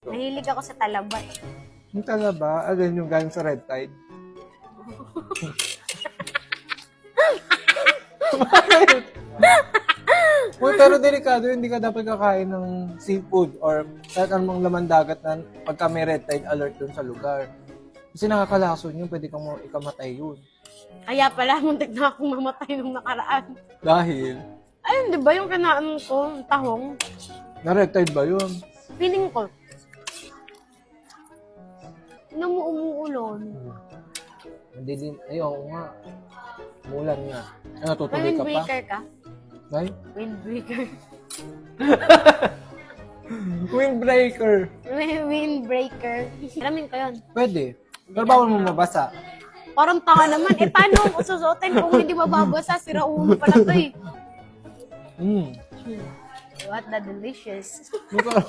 Nahilig ako sa talaba. Yung talaba, again yung galing sa Red Tide. Uy, pero delikado, hindi ka dapat kakain ng seafood or kahit anong laman dagat na pagka may red tide alert dun sa lugar. Kasi nakakalason yun, pwede kang ikamatay yun. Kaya pala, muntik na akong mamatay nung nakaraan. Dahil, Ayun, di ba yung kanaan ko, yung tahong? na red tide ba yun? Feeling ko. Tingnan mo umuulon. Hindi din, ayun nga. Mulan nga. Ano, May tutuloy ka pa? windbreaker ka? Ay? Windbreaker. Windbreaker. May windbreaker. Alamin ko yun. Pwede. Pero bawal mo mabasa. Parang tanga naman. Eh, paano ko susuotin kung hindi mababasa? Sira ulo pala to eh. Mm. What the delicious. Mukhang,